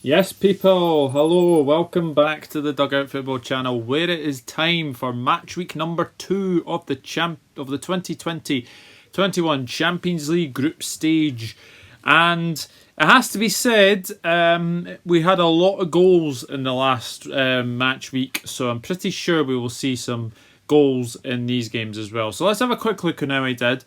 Yes, people, hello, welcome back to the Dugout Football channel, where it is time for match week number 2 of the 2020-21 Champions League group stage. And it has to be said, we had a lot of goals in the last match week, so I'm pretty sure we will see some goals in these games as well. So let's have a quick look at how I did.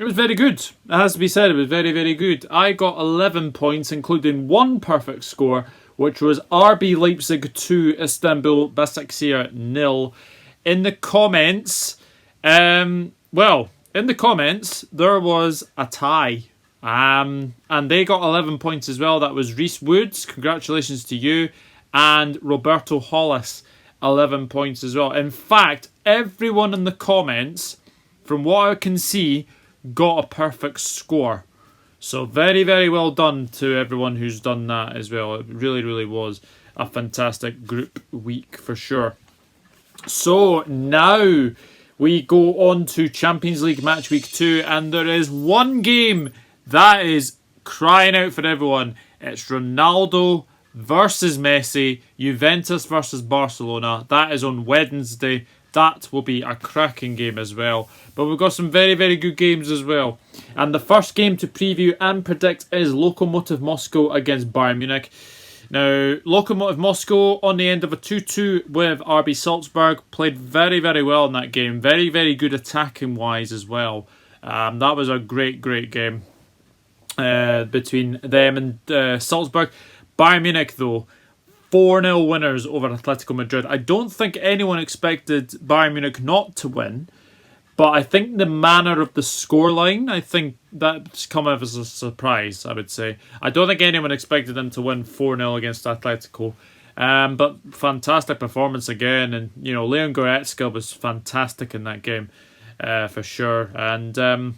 It was very good. It has to be said, it was very, very good. I got 11 points, including one perfect score, which was RB Leipzig 2, Istanbul Basaksehir 0. In the comments, there was a tie. And they got 11 points as well. That was Reese Woods, congratulations to you, and Roberto Hollis, 11 points as well. In fact, everyone in the comments, from what I can see, got a perfect score. So very, very well done to everyone who's done that as well. It really, really was a fantastic group week for sure. So now we go on to Champions League match week 2, and there is one game that is crying out for everyone. It's Ronaldo versus Messi, Juventus versus Barcelona. That is on Wednesday. That will be a cracking game as well. But we've got some very, very good games as well. And the first game to preview and predict is Locomotiv Moscow against Bayern Munich. Now, Locomotiv Moscow on the end of a 2-2 with RB Salzburg played very, very well in that game. Very, very good attacking wise as well. That was a great, great game between them and Salzburg. Bayern Munich, though, 4-0 winners over Atletico Madrid. I don't think anyone expected Bayern Munich not to win, but I think the manner of the scoreline, I think that's come as a surprise, I would say. I don't think anyone expected them to win 4-0 against Atletico. But fantastic performance again, and Leon Goretzka was fantastic in that game, for sure. And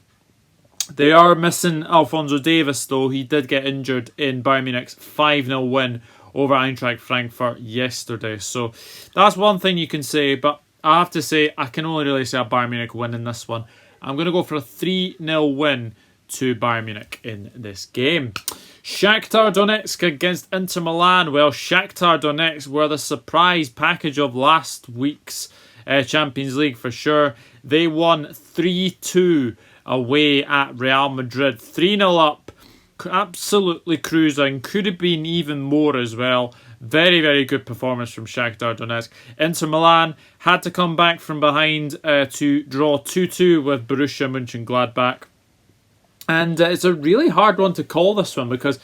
they are missing Alphonso Davies, though. He did get injured in Bayern Munich's 5-0 win over Eintracht Frankfurt yesterday. So that's one thing you can say, but I have to say I can only really say a Bayern Munich win in this one. I'm going to go for a 3-0 win to Bayern Munich in this game. Shakhtar Donetsk against Inter Milan. Well, Shakhtar Donetsk were the surprise package of last week's Champions League for sure. They won 3-2 away at Real Madrid. 3-0 up. Absolutely cruising. Could have been even more as well. Very, very good performance from Shakhtar Donetsk. Inter Milan had to come back from behind to draw 2-2 with Borussia Mönchengladbach. And it's a really hard one to call, this one, because,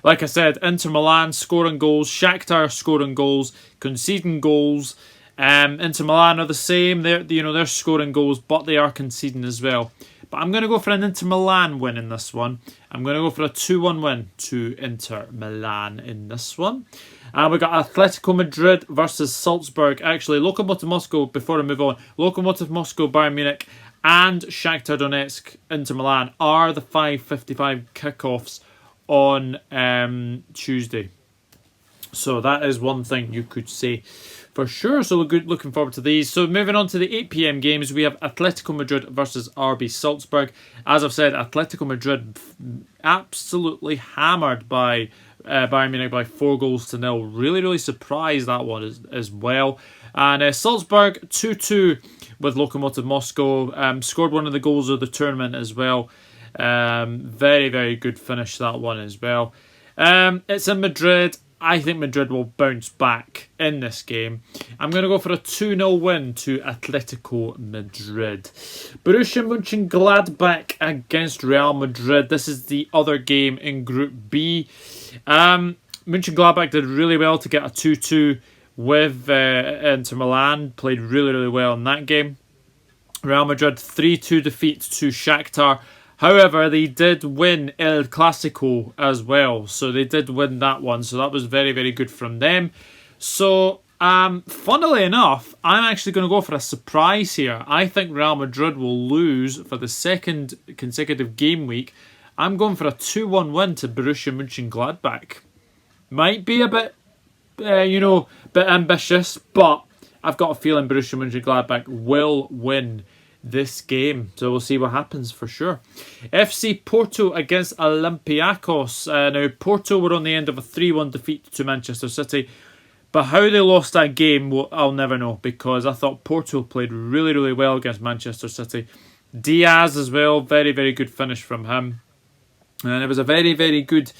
like I said, Inter Milan scoring goals, Shakhtar scoring goals, conceding goals. Inter Milan are the same. They're scoring goals, but they are conceding as well. But I'm going to go for an Inter Milan win in this one. I'm going to go for a 2-1 win to Inter Milan in this one. And we've got Atletico Madrid versus Salzburg. Actually, Locomotiv Moscow, before I move on, Locomotiv Moscow, Bayern Munich, and Shakhtar Donetsk, Inter Milan are the 5:55 kickoffs on Tuesday. So that is one thing you could say for sure. So looking forward to these. So moving on to the 8 p.m. games, we have Atletico Madrid versus RB Salzburg. As I've said, Atletico Madrid absolutely hammered by Bayern Munich by 4-0. Really, really surprised that one as well. And Salzburg 2-2 with Locomotiv Moscow. Scored one of the goals of the tournament as well. Very, very good finish, that one as well. It's in Madrid. I think Madrid will bounce back in this game. I'm going to go for a 2-0 win to Atletico Madrid. Borussia Mönchengladbach against Real Madrid. This is the other game in Group B. Mönchengladbach did really well to get a 2-2 with Inter Milan. Played really, really well in that game. Real Madrid 3-2 defeat to Shakhtar. However, they did win El Clasico as well. So they did win that one. So that was very, very good from them. So, funnily enough, I'm actually going to go for a surprise here. I think Real Madrid will lose for the second consecutive game week. I'm going for a 2-1 win to Borussia Mönchengladbach. Might be a bit, bit ambitious, but I've got a feeling Borussia Mönchengladbach will win this game. So we'll see what happens for sure. FC Porto against Olympiacos. Now, Porto were on the end of a 3-1 defeat to Manchester City. But how they lost that game, well, I'll never know, because I thought Porto played really, really well against Manchester City. Diaz as well, very, very good finish from him. And it was a very, very good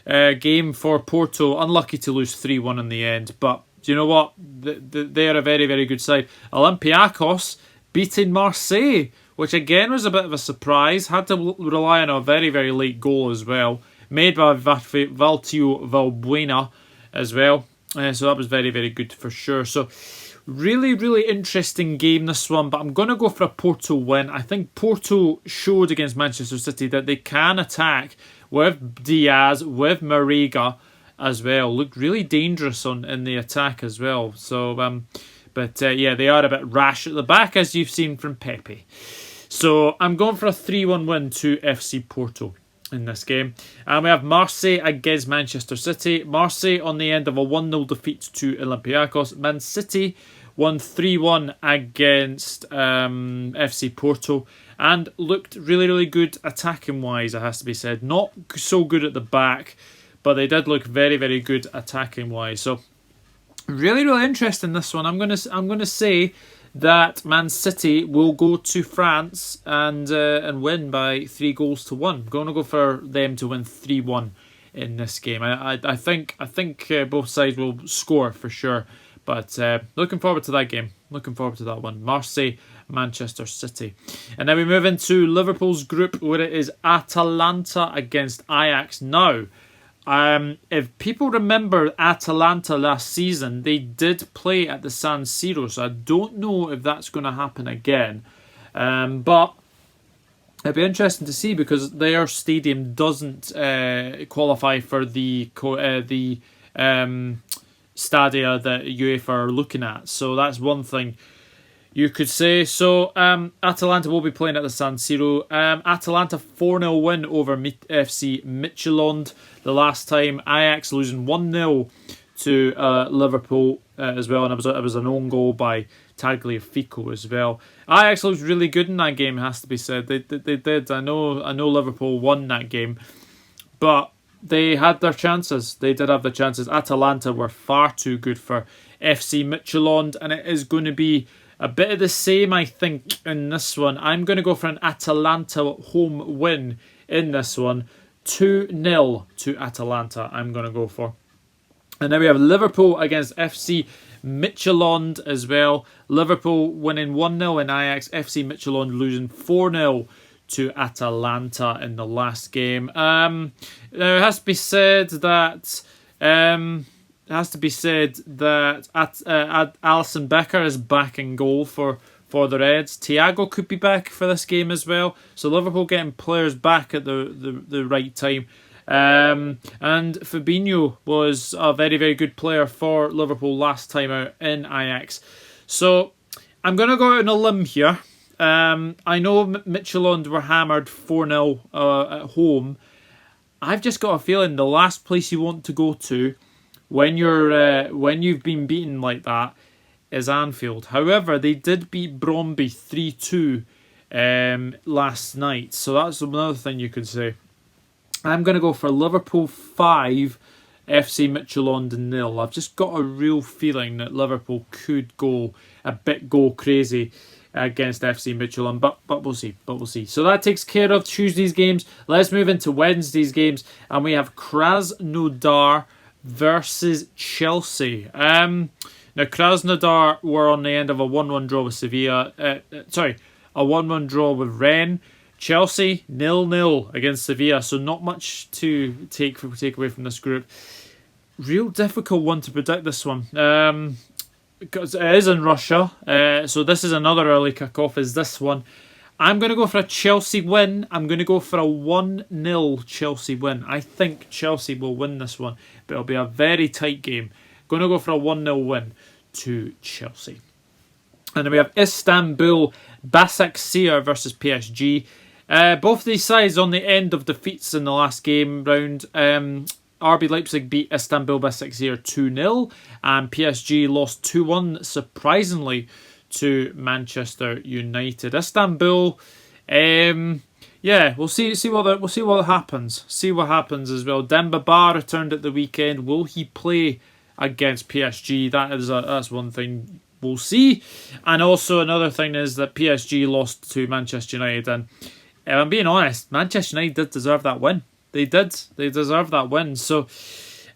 game for Porto. Unlucky to lose 3-1 in the end. But do you know what? They are a very, very good side. Olympiacos beating Marseille, which again was a bit of a surprise. Had to rely on a very, very late goal as well. Made by Valtio Valbuena as well. So that was very, very good for sure. So really, really interesting game, this one. But I'm going to go for a Porto win. I think Porto showed against Manchester City that they can attack with Diaz, with Marega as well. Looked really dangerous in the attack as well. So, yeah, they are a bit rash at the back, as you've seen from Pepe. So I'm going for a 3-1 win to FC Porto in this game. And we have Marseille against Manchester City. Marseille on the end of a 1-0 defeat to Olympiacos. Man City won 3-1 against FC Porto and looked really, really good attacking wise, it has to be said. Not so good at the back, but they did look very, very good attacking wise. So really, really interesting, this one. I'm gonna say that Man City will go to France and win by 3-1. I'm going to go for them to win 3-1 in this game. I think both sides will score for sure. But looking forward to that game. Looking forward to that one. Marseille, Manchester City. And then we move into Liverpool's group, where it is Atalanta against Ajax. Now, if people remember Atalanta last season, they did play at the San Siro, so I don't know if that's going to happen again. But it'd be interesting to see, because their stadium doesn't qualify for the stadia that Uefa are looking at. So that's one thing you could say. So Atalanta will be playing at the San Siro. Atalanta 4-0 win over FC Midtjylland the last time. Ajax losing 1-0 to Liverpool as well, and it was an own goal by Tagliafico as well. Ajax looked really good in that game, it has to be said. They did. I know Liverpool won that game, but they had their chances. They did have their chances. Atalanta were far too good for FC Midtjylland, and it is going to be a bit of the same, I think, in this one. I'm going to go for an Atalanta home win in this one. 2-0 to Atalanta, I'm going to go for. And then we have Liverpool against FC Midtjylland as well. Liverpool winning 1-0 in Ajax. FC Midtjylland losing 4-0 to Atalanta in the last game. Now it has to be said that Alisson Becker is back in goal for the Reds. Thiago could be back for this game as well. So Liverpool getting players back at the right time. And Fabinho was a very, very good player for Liverpool last time out in Ajax. So I'm going to go out on a limb here. I know Midtjylland were hammered 4-0 at home. I've just got a feeling the last place you want to go to when you've been beaten like that is Anfield. However, they did beat Bromby 3-2 last night, so that's another thing you could say. I'm going to go for Liverpool 5, FC Midtjylland 0. I've just got a real feeling that Liverpool could go a bit crazy against FC Midtjylland, but we'll see. So that takes care of Tuesday's games. Let's move into Wednesday's games, and we have Krasnodar versus Chelsea. Now Krasnodar were on the end of a 1-1 draw with Sevilla. A 1-1 draw with Rennes. Chelsea 0-0 against Sevilla. So not much to take away from this group. Real difficult one to predict, this one. Because it is in Russia, so this is another early kick-off, is this one. I'm going to go for a Chelsea win. I'm going to go for a 1-0 Chelsea win. I think Chelsea will win this one, but it'll be a very tight game. Going to go for a 1-0 win to Chelsea. And then we have Istanbul Basaksehir versus PSG. Both these sides on the end of defeats in the last game round. RB Leipzig beat Istanbul Basaksehir 2-0, and PSG lost 2-1, surprisingly, to Manchester United. Istanbul, we'll see what happens. See what happens as well. Demba Ba returned at the weekend. Will he play against PSG? That's one thing we'll see. And also another thing is that PSG lost to Manchester United, and if I'm being honest, Manchester United did deserve that win. They did. They deserve that win. So,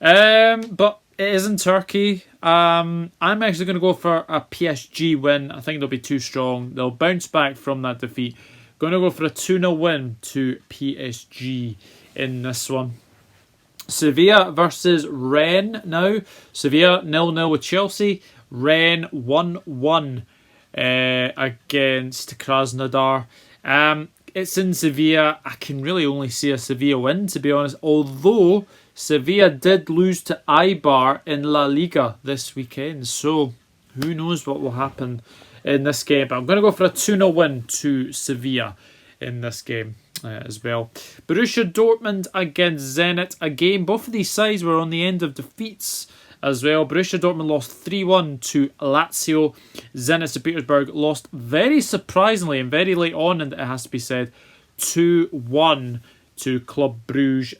but it is in Turkey. I'm actually going to go for a PSG win. I think they'll be too strong. They'll bounce back from that defeat. Going to go for a 2-0 win to PSG in this one. Sevilla versus Rennes now. Sevilla 0-0 with Chelsea. Rennes 1-1 against Krasnodar. It's in Sevilla. I can really only see a Sevilla win, to be honest. Although Sevilla did lose to Eibar in La Liga this weekend. So who knows what will happen in this game. But I'm going to go for a 2-0 win to Sevilla in this game as well. Borussia Dortmund against Zenit. Again, both of these sides were on the end of defeats as well. Borussia Dortmund lost 3-1 to Lazio. Zenit St. Petersburg lost very surprisingly and very late on, and it has to be said, 2-1 to Club Brugge.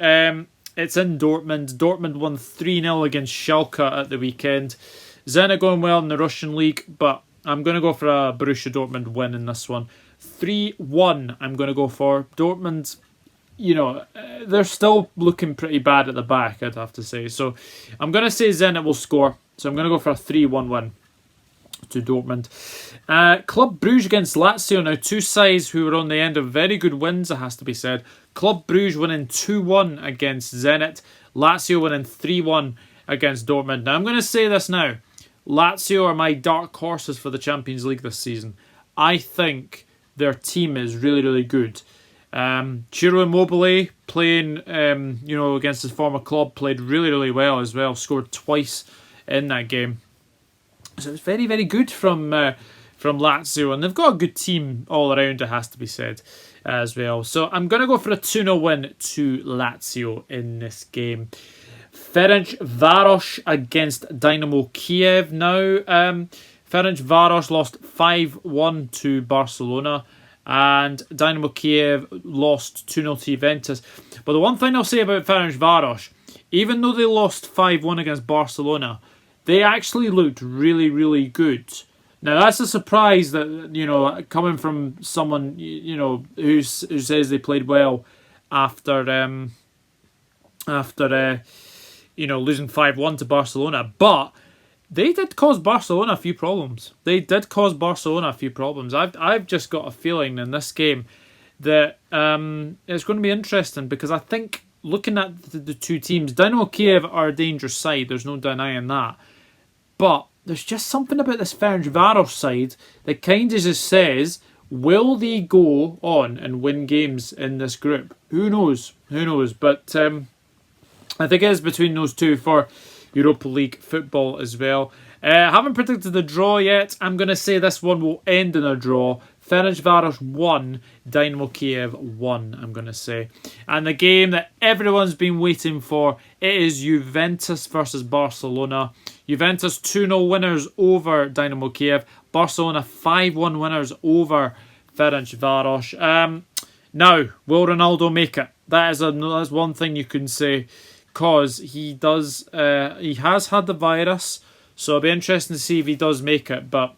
It's in Dortmund. Dortmund won 3-0 against Schalke at the weekend. Zenit going well in the Russian league, but I'm going to go for a Borussia Dortmund win in this one. 3-1 I'm going to go for. Dortmund, they're still looking pretty bad at the back, I'd have to say. So I'm going to say Zenit will score. So I'm going to go for a 3-1 win to Dortmund. Club Brugge against Lazio. Now, two sides who were on the end of very good wins, it has to be said. Club Brugge winning 2-1 against Zenit. Lazio winning 3-1 against Dortmund. Now, I'm going to say this now. Lazio are my dark horses for the Champions League this season. I think their team is really, really good. Ciro Immobile playing, against his former club, played really, really well as well. Scored twice in that game. So it's very, very good from Lazio, and they've got a good team all around, it has to be said, as well. So I'm going to go for a 2-0 win to Lazio in this game. Ferencvaros against Dynamo Kiev now. Ferencvaros lost 5-1 to Barcelona, and Dynamo Kiev lost 2-0 to Juventus. But the one thing I'll say about Ferencvaros, even though they lost 5-1 against Barcelona, they actually looked really, really good. Now, that's a surprise that, coming from someone, who says they played well after losing 5-1 to Barcelona. But they did cause Barcelona a few problems. I've just got a feeling in this game that it's going to be interesting, because I think, looking at the two teams, Dynamo Kiev are a dangerous side. There's no denying that. But there's just something about this Ferencvaros side that kind of just says, will they go on and win games in this group? Who knows? But I think it is between those two for Europa League football as well. Haven't predicted the draw yet. I'm going to say this one will end in a draw. Ferencvaros 1, Dynamo Kiev 1, I'm going to say. And the game that everyone's been waiting for, it is Juventus versus Barcelona. Juventus 2-0 winners over Dynamo Kiev. Barcelona 5-1 winners over Ferencvaros. Now, will Ronaldo make it? That's one thing you can say, because he has had the virus, so it'll be interesting to see if he does make it. But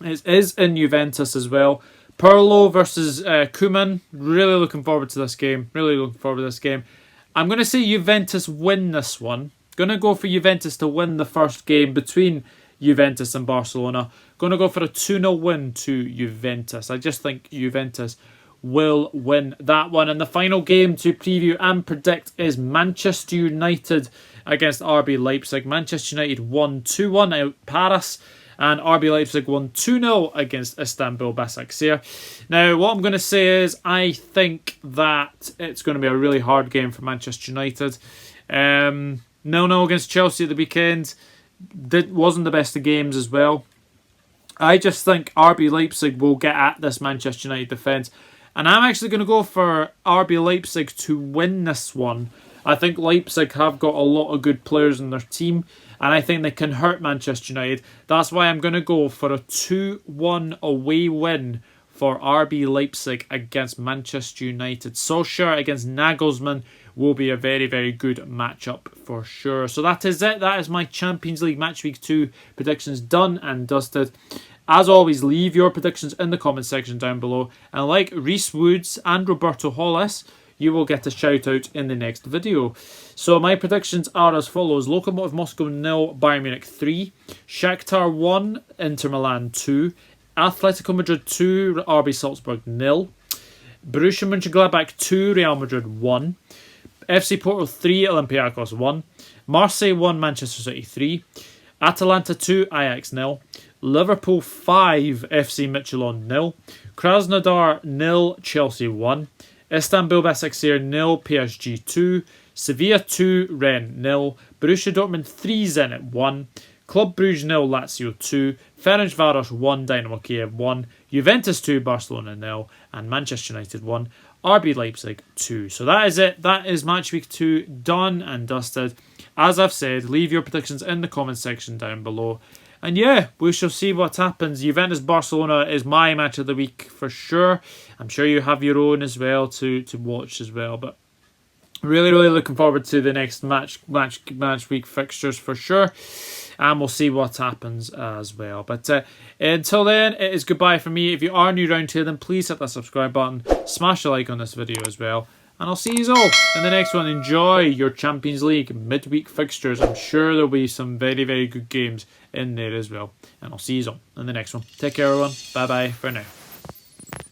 it is in Juventus as well. Pirlo versus Koeman. Really looking forward to this game. I'm going to say Juventus win this one. Going to go for Juventus to win the first game between Juventus and Barcelona. Going to go for a 2-0 win to Juventus. I just think Juventus will win that one. And the final game to preview and predict is Manchester United against RB Leipzig. Manchester United won 2-1 out Paris, and RB Leipzig won 2-0 against Istanbul Basaksehir. Now, what I'm going to say is, I think that it's going to be a really hard game for Manchester United. 0-0 against Chelsea at the weekend wasn't the best of games as well. I just think RB Leipzig will get at this Manchester United defence. And I'm actually going to go for RB Leipzig to win this one. I think Leipzig have got a lot of good players in their team, and I think they can hurt Manchester United. That's why I'm going to go for a 2-1 away win for RB Leipzig against Manchester United. Solskjaer against Nagelsmann will be a very, very good matchup for sure. So that is it. That is my Champions League Match Week 2 predictions done and dusted. As always, leave your predictions in the comment section down below. And like Reese Woods and Roberto Hollis, you will get a shout out in the next video. So my predictions are as follows. Locomotiv Moscow 0, Bayern Munich 3. Shakhtar 1, Inter Milan 2. Atletico Madrid 2, RB Salzburg 0. Borussia Mönchengladbach 2, Real Madrid 1. FC Porto 3, Olympiacos 1. Marseille 1, Manchester City 3. Atalanta 2, Ajax 0. Liverpool 5, FC Midtjylland 0. Krasnodar 0, Chelsea 1. Istanbul Basaksehir 0, PSG 2. Sevilla 2, Rennes 0. Borussia Dortmund 3, Zenit 1. Club Brugge 0, Lazio 2. Ferencvaros 1, Dynamo Kiev 1. Juventus 2, Barcelona 0. And Manchester United 1, RB Leipzig 2. So that is it. That is Match Week 2 done and dusted. As I've said, leave your predictions in the comment section down below. And yeah, we shall see what happens. Juventus-Barcelona is my match of the week for sure. I'm sure you have your own as well to watch as well. But really, really looking forward to the next match week fixtures for sure. And we'll see what happens as well. But until then, it is goodbye from me. If you are new around here, then please hit that subscribe button. Smash a like on this video as well. And I'll see you all in the next one. Enjoy your Champions League midweek fixtures. I'm sure there'll be some very, very good games in there as well. And I'll see you all in the next one. Take care, everyone. Bye-bye for now.